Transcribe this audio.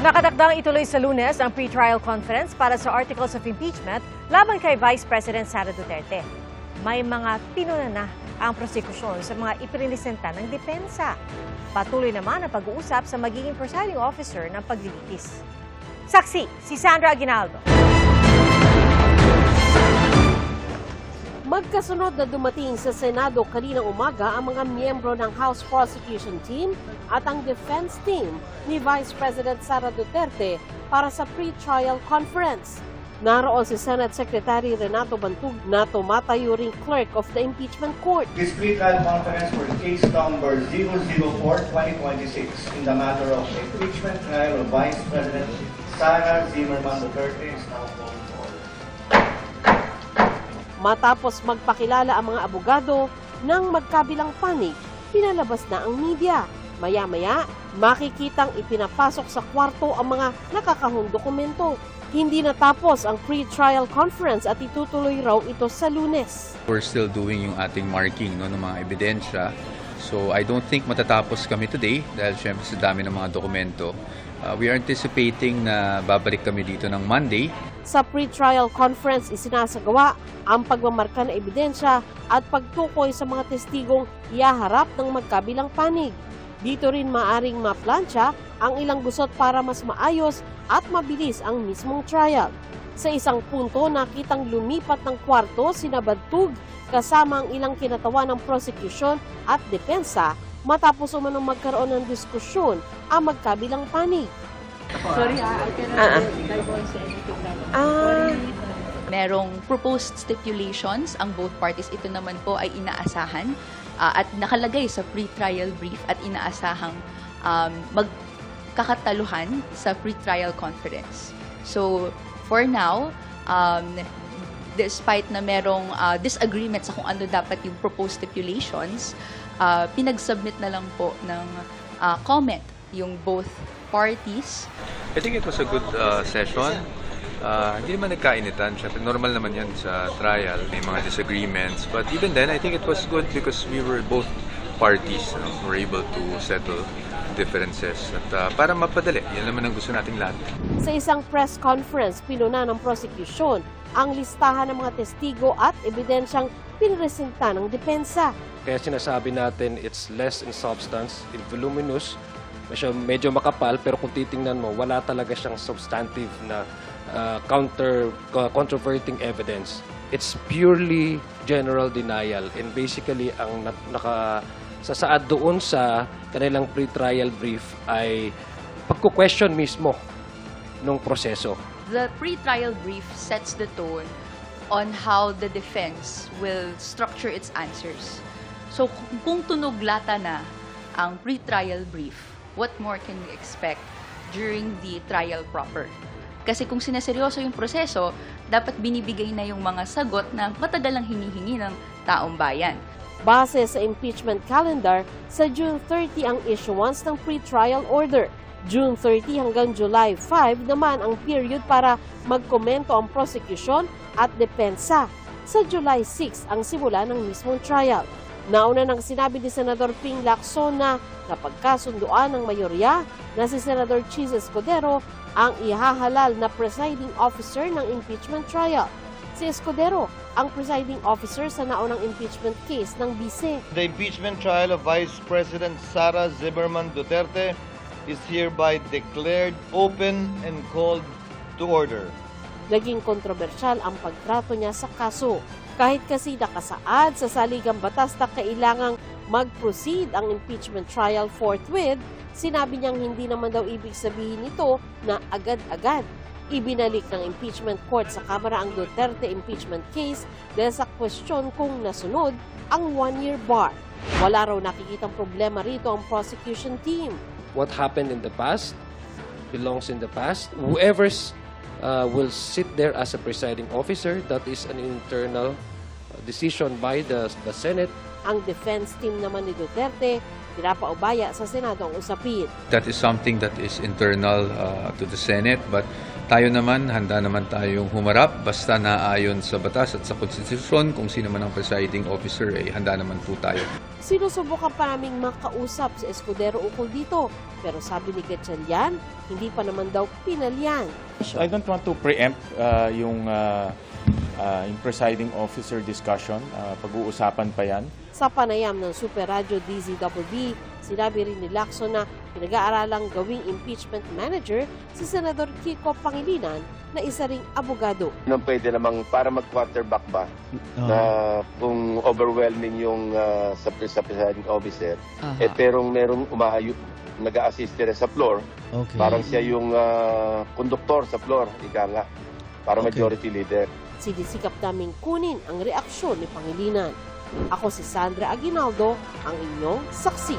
Nakatakdang ituloy sa Lunes ang pre-trial conference para sa articles of impeachment laban kay Vice President Sara Duterte. May mga pinuna na ang prosekusyon sa mga ipinilisenta ng depensa. Patuloy naman ang pag-uusap sa magiging presiding officer ng paglilitis. Saksi, si Sandra Aguinaldo. Magkasunod na dumating sa Senado kaninang umaga ang mga miyembro ng House Prosecution Team at ang Defense Team ni Vice President Sara Duterte para sa pre-trial conference. Naroon si Senate Secretary Renato Bantug na tumatayo ring clerk of the impeachment court. This pre-trial conference for case number 004-2026 in the matter of impeachment trial of Vice President Sara Zimmerman Duterte is now called to order. Matapos magpakilala ang mga abogado ng magkabilang panig, pinalabas na ang media. Maya-maya, makikitang ipinapasok sa kwarto ang mga nakakahong dokumento. Hindi natapos ang pre-trial conference at itutuloy raw ito sa Lunes. We're still doing yung ating marking ng mga ebidensya. So I don't think matatapos kami today dahil syempre sa dami ng mga dokumento. We are anticipating na babalik kami dito ng Monday. Sa pre-trial conference isinasagawa ang pagmamarka ng ebidensya at pagtukoy sa mga testigong ihaharap ng magkabilang panig. Dito rin maaring maplansya ang ilang gusot para mas maayos at mabilis ang mismong trial. Sa isang punto, nakitang lumipat ng kwarto sina Bantug kasama ang ilang kinatawan ng prosecution at depensa matapos umanong magkaroon ng diskusyon ang magkabilang panig. Sorry, I cannot divulge anything now. Merong proposed stipulations ang both parties. Ito naman po ay inaasahan at nakalagay sa pre-trial brief at inaasahang magkakataluhan sa pre-trial conference. So, for now, despite na merong disagreement sa kung ano dapat yung proposed stipulations, pinag-submit na lang po ng comment yung both parties. I think it was a good session. Hindi naman nagkainitan. Siyempre, normal naman yan sa trial. May mga disagreements. But even then, I think it was good because we were both parties were able to settle differences. At para mapadali, yan naman ang gusto nating lahat. Sa isang press conference, pinuna ng prosecution ang listahan ng mga testigo at ebidensyang pinresenta ng depensa. Kaya sinasabi natin it's less in substance, in voluminous, medyo makapal, pero kung titingnan mo, wala talaga siyang substantive na controverting evidence. It's purely general denial and basically ang nakasasaad doon sa kanilang pre-trial brief ay pagko-question mismo ng proseso. The pre-trial brief sets the tone on how the defense will structure its answers. So kung tunog lata na ang pre-trial brief, what more can we expect during the trial proper? Kasi kung sineseryoso yung proseso, dapat binibigay na yung mga sagot na matagal lang hinihingi ng taong bayan. Base sa impeachment calendar, sa June 30 ang issuance ng pre-trial order. June 30 hanggang July 5 naman ang period para magkomento ang prosecution at depensa. Sa July 6 ang simula ng mismong trial. Nauna nang sinabi ni Senador Ping Lacson na napagkasunduan ng mayorya na si Senador Chis Escudero ang ihahalal na presiding officer ng impeachment trial. Si Escudero ang presiding officer sa naunang impeachment case ng Bise. The impeachment trial of Vice President Sara Zimmerman Duterte is hereby declared open and called to order. Naging kontrobersyal ang pagtrato niya sa kaso. Kahit kasi nakasaad sa saligang batas na kailangang mag-proceed ang impeachment trial forthwith, sinabi niyang hindi naman daw ibig sabihin nito na agad-agad. Ibinalik ng impeachment court sa Kamara ang Duterte impeachment case dahil sa question kung nasunod ang one-year bar. Wala raw nakikitang problema rito ang prosecution team. What happened in the past belongs in the past. Whoever's will sit there as a presiding officer, that is an internal decision by the Senate. Ang defense team naman ni Duterte, pinapaubaya sa Senado ang usapin. That is something that is internal to the Senate. But tayo naman, handa naman tayong humarap basta naayon sa batas at sa konstitusyon. Kung sino man ang presiding officer, handa naman po tayo. Sinusubukan pa naming makausap si Escudero ukol dito, pero sabi ni Gatchalian, hindi pa naman daw pinalyan. I don't want to preempt yung presiding officer discussion. Pag-uusapan pa yan. Sa panayam ng Super Radio DZWB, sinabi rin ni Lacson na pinag-aaralang gawing impeachment manager si Senador Kiko Pangilinan na isa ring abogado. Pwede namang para mag-quarterback ba na kung overwhelming yung sa presiding officer, pero merong nag-a-assist rin sa floor, parang siya yung konduktor sa floor, ika nga, para majority leader. Sinisikap naming kunin ang reaksyon ni Pangilinan. Ako si Sandra Aguinaldo, ang inyong saksi.